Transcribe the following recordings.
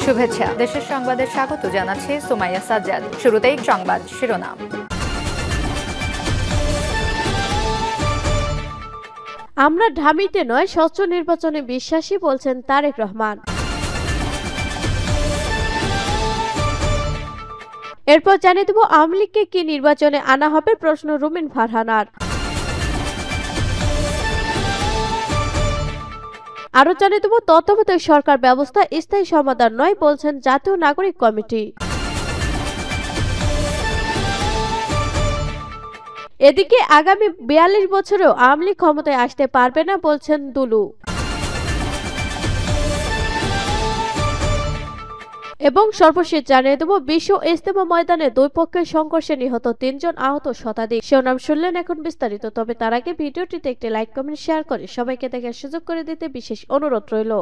শুভেচ্ছা। দেশের সংবাদে স্বাগত জানাচ্ছি সুমাইয়া সাজ্জাদ। শুরুতেই সংবাদ শিরোনাম। আমরা ঢামিতে নয়, স্বচ্ছ নির্বাচনে বিশ্বাসী, বলছেন তারেক রহমান। এরপর জানিয়ে দেব আওয়ামী লীগকে কি নির্বাচনে আনা হবে, প্রশ্ন রুমিন ফারহানার। আরো জানিয়ে দেব তত্ত্বাবধায়ক সরকার ব্যবস্থা স্থায়ী সমাধান নয়, বলছেন জাতীয় নাগরিক কমিটি। এদিকে আগামী ৪২ বছরেও আওয়ামী লীগ ক্ষমতায় আসতে পারবে না, বলছেন দুলু। এবং সর্বশেষ জানিয়ে দেব বিশ্ব ইজতেমা ময়দানে দুই পক্ষের সংঘর্ষে নিহত ৩ জন, আহত শতাধিক। শিরোনাম শুনলেন, এখন বিস্তারিত। তবে তার আগে ভিডিওটিতে একটি লাইক, কমেন্ট, শেয়ার করে সবাইকে দেখার সুযোগ করে দিতে বিশেষ অনুরোধ রইল।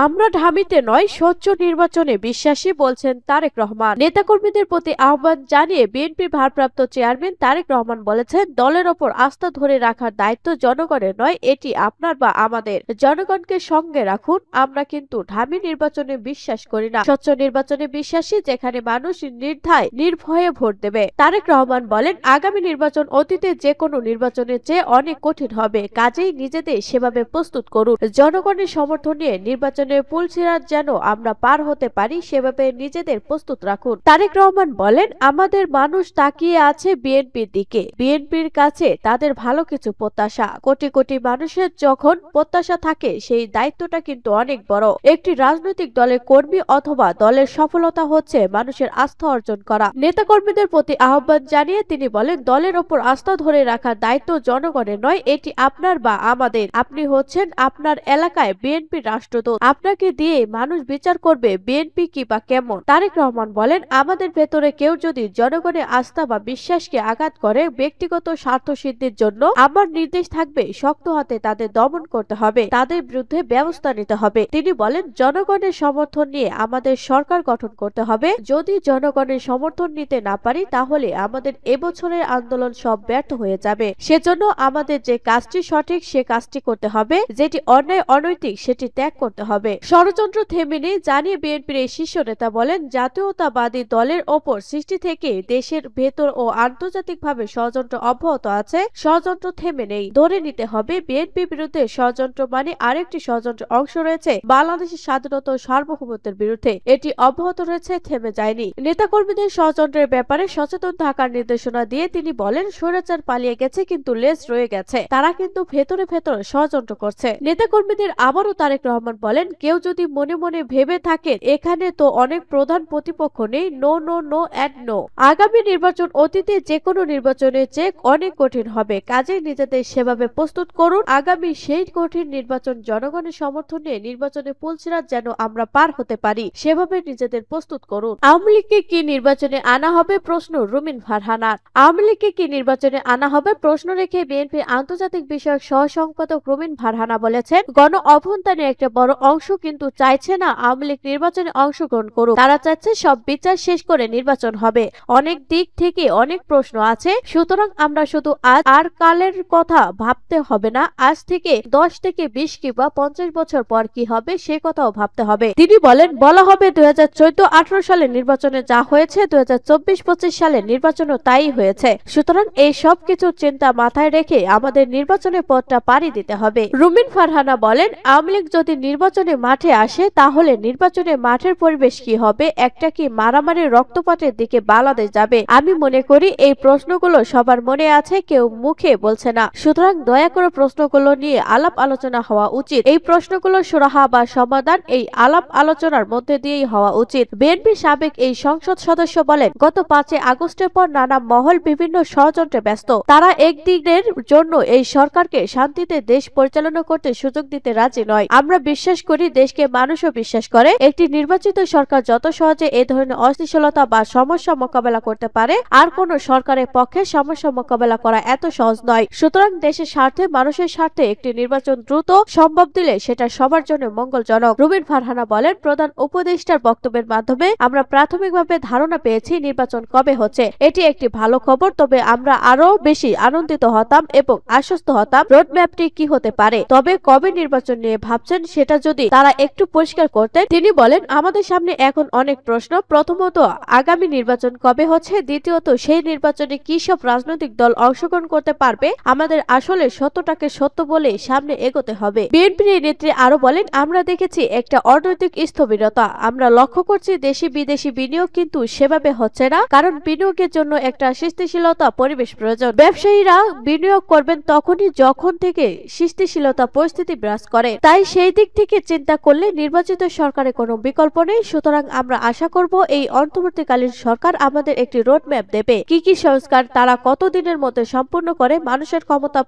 আমরা ঢামিতে নয়, স্বচ্ছ নির্বাচনে বিশ্বাসী, বলছেন তারেক রহমান। নেতাকর্মীদের প্রতি আহ্বান জানিয়ে বিএনপির ভারপ্রাপ্ত চেয়ারম্যান তারেক রহমান বলেছেন, দলের ওপর আস্থা ধরে রাখার দায়িত্ব জনগণের নয়, এটি আপনার বা আমাদের। জনগণকে সঙ্গে রাখুন। আমরা কিন্তু ঢামি নির্বাচনে বিশ্বাস করি না, স্বচ্ছ নির্বাচনে বিশ্বাসী, যেখানে মানুষ নির্দ্বিধায় নির্ভয়ে ভোট দেবে। তারেক রহমান বলেন, আগামী নির্বাচন অতীতে যে কোনো নির্বাচনের চেয়ে অনেক কঠিন হবে, কাজেই নিজেদের সেভাবে প্রস্তুত করুন। জনগণের সমর্থন নিয়ে নির্বাচন পুলসিরাত যেন আমরা পার হতে পারি, সেভাবে নিজেদের প্রস্তুত রাখুন। তারেক রহমান বলেন, আমাদের মানুষ তাকিয়ে আছে বিএনপির দিকে। বিএনপির কাছে তাদের ভালো কিছু প্রত্যাশা। কোটি কোটি মানুষের যখন প্রত্যাশা থাকে, সেই দায়িত্বটা কিন্তু অনেক বড়। একটি রাজনৈতিক দলের কর্মী অথবা দলের সফলতা হচ্ছে মানুষের আস্থা অর্জন করা। নেতাকর্মীদের প্রতি আহ্বান জানিয়ে তিনি বলেন, দলের ওপর আস্থা ধরে রাখার দায়িত্ব জনগণের নয়, এটি আপনার বা আমাদের। আপনি হচ্ছেন আপনার এলাকায় বিএনপির রাষ্ট্রদূত। আপনাকে দিয়ে মানুষ বিচার করবে বিএনপি কি বা কেমন। তারেক রহমান বলেন, আমাদের ভেতরে কেউ যদি জনগণের আস্থা বা বিশ্বাসকে আঘাত করে, ব্যক্তিগত স্বার্থ সিদ্ধির জন্য আমার নির্দেশ থাকবে, শক্ত হাতে তাদের দমন করতে হবে, তাদের বিরুদ্ধে ব্যবস্থা নিতে হবে। তিনি বলেন, জনগণের সমর্থন নিয়ে আমাদের সরকার গঠন করতে হবে। যদি জনগণের সমর্থন নিতে না পারি, তাহলে আমাদের এবছরের আন্দোলন সব ব্যর্থ হয়ে যাবে। সেজন্য আমাদের যে কাজটি সঠিক, সে কাজটি করতে হবে, যেটি অন্যায় অনৈতিক সেটি ত্যাগ করতে হবে। ষড়যন্ত্র থেমে নেই জানিয়ে বিএনপির এই শীর্ষ নেতা বলেন, জাতীয়তাবাদী দলের ওপর সৃষ্টি থেকে দেশের ভেতর ও আন্তর্জাতিকভাবে ষড়যন্ত্র অব্যাহত আছে। ষড়যন্ত্র থেমে নেই, ধরে নিতে হবে বিএনপির বিরুদ্ধে ষড়যন্ত্র মানে আরেকটি ষড়যন্ত্র অংশ রয়েছে বাংলাদেশের স্বাধীনতা ও সার্বভৌমত্বের বিরুদ্ধে। এটি অব্যাহত রয়েছে, থেমে যায়নি। নেতাকর্মীদের ষড়যন্ত্রের ব্যাপারে সচেতন থাকার নির্দেশনা দিয়ে তিনি বলেন, স্বৈরাচার পালিয়ে গেছে কিন্তু লেজ রয়ে গেছে, তারা কিন্তু ভেতরে ভেতরে ষড়যন্ত্র করছে। নেতাকর্মীদের আবারও তারেক রহমান বলেন, কেউ যদি মনে মনে ভেবে থাকেন এখানে তো অনেক প্রধান প্রতিপক্ষ নেই, no no no and no. আগামী নির্বাচন অতীতে যে কোনো নির্বাচনের চেয়ে অনেক কঠিন হবে, কাজেই নিজেদের সেভাবে প্রস্তুত করুন। আগামী সেই কঠিন নির্বাচন জনগণের সমর্থন নিয়ে নির্বাচনে পুলসিরাত যেন আমরা পার হতে পারি, সেভাবে নিজেদের প্রস্তুত করুন। আওয়ামী লীগকে কি নির্বাচনে আনা হবে, প্রশ্ন রুমিন ফারহানার। আওয়ামী লীগকে কি নির্বাচনে আনা হবে প্রশ্ন রেখে বিএনপির আন্তর্জাতিক বিষয়ক সহ সম্পাদক রুমিন ফারহানা বলেছেন, গণ অভ্যুত্থানের একটা বড় অংশ কিন্তু চাইছে না আওয়ামী লীগ নির্বাচনে অংশগ্রহণ করুক। তারা চাচ্ছে সব বিচার শেষ করে নির্বাচন হবে। অনেক দিক থেকে অনেক প্রশ্ন আছে, সুতরাং আমরা শুধু আজ আর কালের কথা ভাবতে হবে না, আজ থেকে 10 থেকে 20 কিংবা 50 বছর পর কি হবে সে কথাও ভাবতে হবে। তিনি বলেন, বলা হবে 2014-18 সালের নির্বাচনে যা হয়েছে 2024-25 সালের নির্বাচনও তাই হয়েছে। সুতরাং এই সব কিছু চিন্তা মাথায় রেখে আমাদের নির্বাচনের পথটা পাড়ি দিতে হবে। রুমিন ফারহানা বলেন, আওয়ামী লীগ যদি নির্বাচনে মাঠে আসে, তাহলে নির্বাচনে মাঠের পরিবেশ কি হবে? একটা কি মারামারি রক্তপাতের দিকে বাংলাদেশ যাবে? আমি মনে করি এই প্রশ্নগুলো সবার মনে আছে, কেউ মুখে বলছে না। সুতরাং দয়া করে প্রশ্নগুলো নিয়ে আলাপ আলোচনা হওয়া উচিত। এই প্রশ্নগুলো সুরাহা বা সমাধান এই আলাপ আলোচনার মধ্যে দিয়েই হওয়া উচিত। বিএনপির সাবেক এই সংসদ সদস্য বলেন, গত 5 আগস্টের পর নানা মহল বিভিন্ন ষড়যন্ত্রে ব্যস্ত। তারা একদিনের জন্য এই সরকারকে শান্তিতে দেশ পরিচালনা করতে সুযোগ দিতে রাজি নয়। আমরা বিশ্বাস করি করি দেশকে মানুষও বিশ্বাস করে একটি নির্বাচিত সরকার যত সহজে এই ধরনের অস্থিতিশীলতা বা সমস্যা মোকাবেলা করতে পারে আর কোন সরকারের পক্ষে সমস্যা মোকাবেলা করা এত সহজ নয়। সুতরাং দেশের স্বার্থে মানুষের স্বার্থে একটি নির্বাচন দ্রুত সম্ভব দিলে সেটা সবার জন্য মঙ্গলজনক। রুবিন ফারহানা বলেন, প্রধান উপদেষ্টার বক্তব্যের মাধ্যমে আমরা প্রাথমিকভাবে ধারণা পেয়েছি নির্বাচন কবে হচ্ছে। এটি একটি ভালো খবর, তবে আমরা আরো বেশি আনন্দিত হতাম এবং আশ্বস্ত হতাম রোডম্যাপটি কি হতে পারে। তবে কবে নির্বাচন নিয়ে ভাবছেন সেটা যদি তারা একটু পরিষ্কার করতেন। তিনি বলেন, আমাদের সামনে এখন অনেক প্রশ্ন। প্রথমত, আগামী নির্বাচন কবে হচ্ছে? দ্বিতীয়ত, সেই নির্বাচনে কি সব রাজনৈতিক দল অংশগ্রহণ করতে পারবে? আমাদের আসলে সত্যটাকে সত্য বলে সামনে এগোতে হবে। বিএনপির নেত্রী আরো বলেন, আমরা দেখেছি একটা অনৈতিক স্থবিরতা। আমরা লক্ষ্য করছি দেশি বিদেশি বিনিয়োগ কিন্তু সেভাবে হচ্ছে না, কারণ বিনিয়োগের জন্য একটা স্থিতিশীলতা পরিবেশ প্রয়োজন। ব্যবসায়ীরা বিনিয়োগ করবেন তখনই যখন থেকে স্থিতিশীলতা পরিস্থিতি বিরাজ করে। তাই সেই দিক থেকে চিন্তা করলে নির্বাচিত সরকারের কোনো বিকল্প নেই। সুতরাং আমরা আশা করব এই অন্তর্বর্তীকালীন সরকার আমাদের একটি রোডম্যাপ দেবে। কি কি সংস্কার তারা কতদিনের মধ্যে সম্পূর্ণ করে মানুষের ক্ষমতা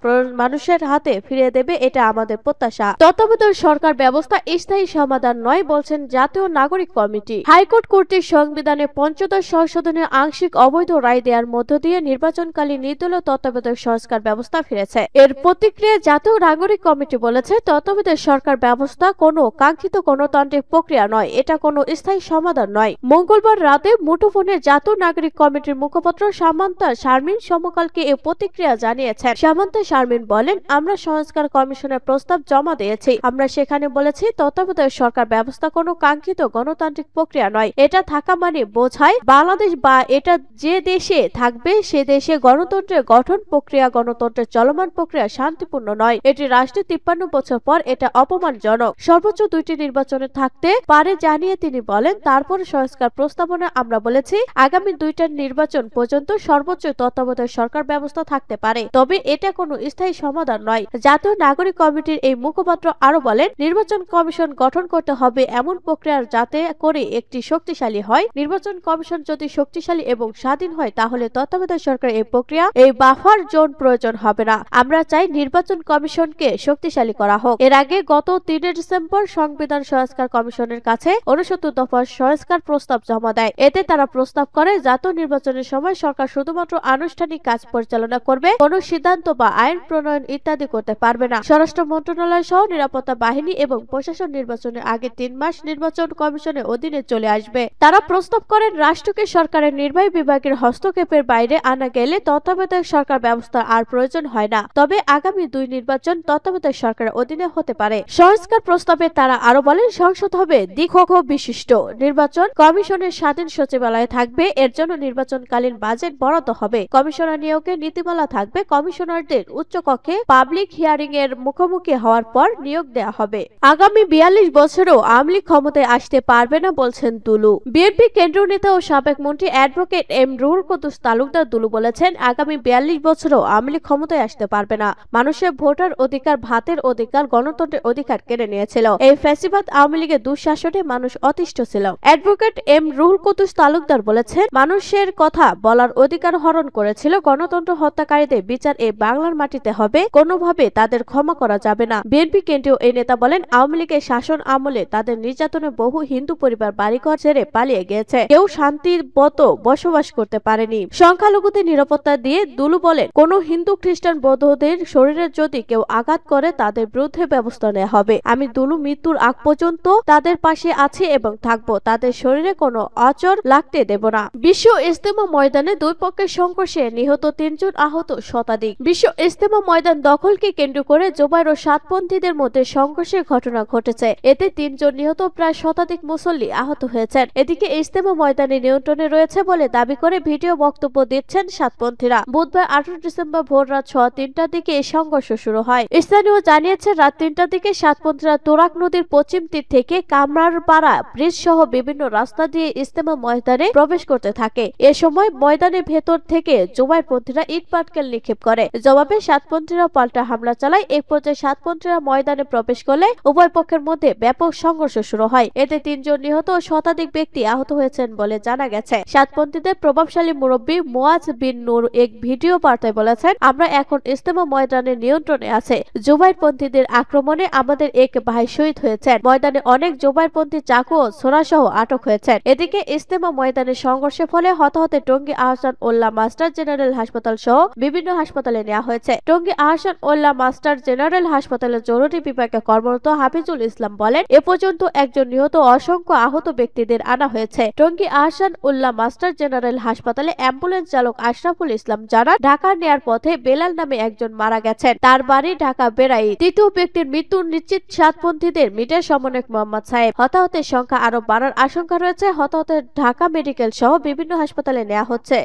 মানুষের হাতে ফিরিয়ে দেবে, এটা আমাদের প্রত্যাশা। তত্ত্বাবধায়ক সরকার ব্যবস্থা স্থায়ী সমাধান নয় বলছেন জাতীয় নাগরিক কমিটি। হাইকোর্ট কর্তৃক সংবিধানের পঞ্চদশ সংশোধনের আংশিক অবৈধ রায় দেওয়ার মধ্য দিয়ে নির্বাচনকালীন নির্দলীয় তত্ত্বাবধায়ক সংস্কার ব্যবস্থা ফিরেছে। এর প্রতিক্রিয়ায় জাতীয় নাগরিক কমিটি বলেছে, তত্ত্বাবধায়ক সরকার ব্যবস্থা কোনো কাঙ্ক্ষিত গণতান্ত্রিক প্রক্রিয়া নয়, এটা কোনো স্থায়ী সমাধান নয়। মঙ্গলবার রাতে মুঠোফোনে জাতীয় নাগরিক কমিটির মুখপাত্র সামান্তা শারমিন সমকালকে এই প্রতিক্রিয়া জানিয়েছেন। সামান্তা শারমিন বলেন, আমরা সংস্কার কমিশনের প্রস্তাব জমা দিয়েছি। আমরা সেখানে বলেছি তত্ত্বাবধায়ক সরকার ব্যবস্থা কোনো কাঙ্ক্ষিত গণতান্ত্রিক প্রক্রিয়া নয়। এটা থাকা মানে বোঝায় বাংলাদেশ বা এটা যে দেশে থাকবে সে দেশে গণতন্ত্রের গঠন প্রক্রিয়া গণতন্ত্রের চলমান প্রক্রিয়া শান্তিপূর্ণ নয়। এটি রাষ্ট্রে 53 বছর পর এটা অপমানজনক। সর্বোচ্চ 2টি নির্বাচনে থাকতে পারে জানিয়ে তিনি বলেন, তারপর সংস্কার প্রস্তাবনা আমরা বলেছি আগামী 2টা নির্বাচন পর্যন্ত সর্বোচ্চ তত্ত্বাবধায়ক সরকার ব্যবস্থা থাকতে পারে, তবে এটা কোনো স্থায়ী সমাধান নয়। জাতীয় নাগরিক কমিটির এই মুখপাত্র আরো বলেন, নির্বাচন কমিশন গঠন করতে হবে এমন প্রক্রিয়া যাতে করে একটি শক্তিশালী হয়। নির্বাচন কমিশন যদি শক্তিশালী এবং স্বাধীন হয় তাহলে তত্ত্বাবধায়ক সরকার এই প্রক্রিয়া এই বাফার জোন প্রয়োজন হবে না। আমরা চাই নির্বাচন কমিশনকে শক্তিশালী করা হোক। এর আগে গত 3 ডিসেম্বর সংবিধান সংস্কার কমিশনের কাছে 69 দফা সংস্কার প্রস্তাব জমা দেয়। এতে তারা প্রস্তাব করে জাতীয় নির্বাচনের সময় সরকার শুধুমাত্র আনুষ্ঠানিক কাজ পরিচালনা করবে, কোনো সিদ্ধান্ত বা আইন প্রণয়ন ইত্যাদি করতে পারবে না। স্বরাষ্ট্র মন্ত্রণালয় সহ নিরাপত্তা বাহিনী এবং প্রশাসন নির্বাচনের আগে 3 মাস নির্বাচন কমিশনের অধীনে চলে আসবে। তারা প্রস্তাব করেন, রাষ্ট্রকে সরকারের নির্বাহী বিভাগের হস্তক্ষেপের বাইরে আনা গেলে তত্ত্বাবধায়ক সরকার ব্যবস্থা আর প্রয়োজন হয় না, তবে আগামী 2 নির্বাচন তত্ত্বাবধায়ক সরকারের অধীনে হতে পারে। সংস্কার প্রস্তাবে তারা আরো বলেন, সংসদ হবে দ্বিকক্ষ বিশিষ্ট, নির্বাচন কমিশনের স্বাধীন সচিবালয় থাকবে, এর জন্য নির্বাচনকালীন বাজেট বরাদ্দ হবে, কমিশনার নিয়োগের নীতিমালা থাকবে, কমিশনারদের উচ্চকক্ষে পাবলিক হিয়ারিং এর মুখোমুখি হওয়ার পর নিয়োগ দেওয়া হবে। আগামী 42 বছরেও আওয়ামী লীগ ক্ষমতায় আসতে পারবে না বলছেন দুলু। বিএনপি কেন্দ্রীয় নেতা ও সাবেক মন্ত্রী অ্যাডভোকেট এম রুহুল কুদ্দুস তালুকদার দুলু বলেছেন, আগামী 42 বছরেও আওয়ামী লীগ ক্ষমতায় আসতে পারবে না। মানুষের ভোটার অধিকার, ভাতের অধিকার, গণতন্ত্রের অধিকার কেড়ে নিয়েছিল। এই ফ্যাসিবাদ আওয়ামী লীগের দুঃশাসনে মানুষ অতিষ্ঠ ছিল। অ্যাডভোকেট এম রুহুল কুদ্দুস তালুকদার বলেছেন, মানুষের কথা বলার অধিকার হরণ করেছিল। গণতন্ত্র হত্যাকারীদের বিচার এই বাংলার মাটিতে হবে, কোনোভাবে তাদের ক্ষমা করা যাবে না। বিএনপি কেন্দ্রীয় এই নেতা বলেন, আওয়ামী লীগের শাসন আমলে তাদের নির্যাতনে বহু হিন্দু পরিবার বাড়িঘর ছেড়ে পালিয়ে গিয়েছে, কেউ শান্তিমত বসবাস করতে পারেনি। সংখ্যালঘুদের নিরাপত্তা দিয়ে দুলু বলেন, কোন হিন্দু খ্রিস্টান বৌদ্ধদের শরীরে যদি কেউ আঘাত করে তাদের বিরুদ্ধে ব্যবস্থা নেওয়া হবে। আমি দুলু মৃত্যুর আগ পর্যন্ত তাদের পাশে আছি এবং থাকবো, তাদের শরীরে কোনো অচর লাগতে দেব না। বিশ্ব ইজতেমা ময়দানে দুই পক্ষের সংঘর্ষে নিহত 3 জন, আহত শতাধিক। বিশ্ব ইজতেমা ময়দান দখলকে কেন্দ্র করে জুবাইর ও সাতপন্থীদের মধ্যে সংঘর্ষের ঘটনা ঘটেছে। এতে 3 জন নিহত, প্রায় শতাধিক মুসল্লি আহত হয়েছেন। এদিকে ইজতেমা ময়দানে নিয়ন্ত্রণে রয়েছে বলে দাবি করে ভিডিও বক্তব্য দিচ্ছেন সাতপন্থীরা। বুধবার 18 ডিসেম্বর ভোর রাত 3টার দিকে এই সংঘর্ষ শুরু হয়। স্থানীয় জানিয়েছে, রাত 3টার দিকে সাতপন্থীরা তোরাক নদীর পশ্চিম তীর থেকে কামরারপাড়া ব্রিজ সহ বিভিন্ন রাস্তা দিয়ে ইজতেমা ময়দানে প্রবেশ করতে থাকে। এ সময় ময়দানের ভেতর থেকে জুবাইরপন্থীরা ইট পাটকেল নিক্ষেপ করে। জবাবে সাতপন্থীরা পাল্টা হামলা চালায়। এক পর্যায়ে সাতপন্থীরা ময়দানে প্রবেশ করলে উভয় পক্ষের মধ্যে ব্যাপক সংঘর্ষ শুরু হয়। এতে 3 জন নিহত ও শতাধিক ব্যক্তি আহত হয়েছেন বলে জানা গেছে। সাতপন্থীদের প্রভাবশালী মুরব্বী মুয়াজ বিন নূর এক ভিডিও বার্তায় বলেছেন, আমরা এখন ইজতেমা ময়দানের নিয়ন্ত্রণে আছে। জুবাইরপন্থীদের আক্রমণে আমাদের এক ভাই শহীদ হয়েছেন। ময়দানে অনেক জোবাইরপন্থী চাকু ও ছোরাসহ আটক হয়েছেন। এদিকে ইজতেমা ময়দানে সংঘর্ষের ফলে হতাহতে টঙ্গী আহসান উল্লাহ মাস্টার জেনারেল হাসপাতাল সহ বিভিন্ন হাসপাতালে নেওয়া হয়েছে। টঙ্গী আহসান উল্লাহ মাস্টার জেনারেল হাসপাতালের জরুরি বিভাগে কর্মরত হাফিজুল ইসলাম বলেন, এ পর্যন্ত একজন নিহত, অসংখ্য আহত ব্যক্তিদের আনা হয়েছে। টঙ্গী আহসান উল্লাহ মাস্টার জেনারেল হাসপাতালে অ্যাম্বুলেন্স চালক আশরাফুল ইসলাম জানান, ঢাকা নেয়ার পথে বেলাল নামে একজন মারা গেছেন। তার বাড়ি ঢাকা বেড়াই। তৃতীয় ব্যক্তির মৃত্যু নিশ্চিত সাতপন্থীদের মিটের সমন্বয়ক মোহাম্মদ সাহেব। হতাহতের সংখ্যা আরো বাড়ার আশঙ্কা রয়েছে। হতাহতের ঢাকা মেডিকেল সহ বিভিন্ন হাসপাতালে নেওয়া হচ্ছে।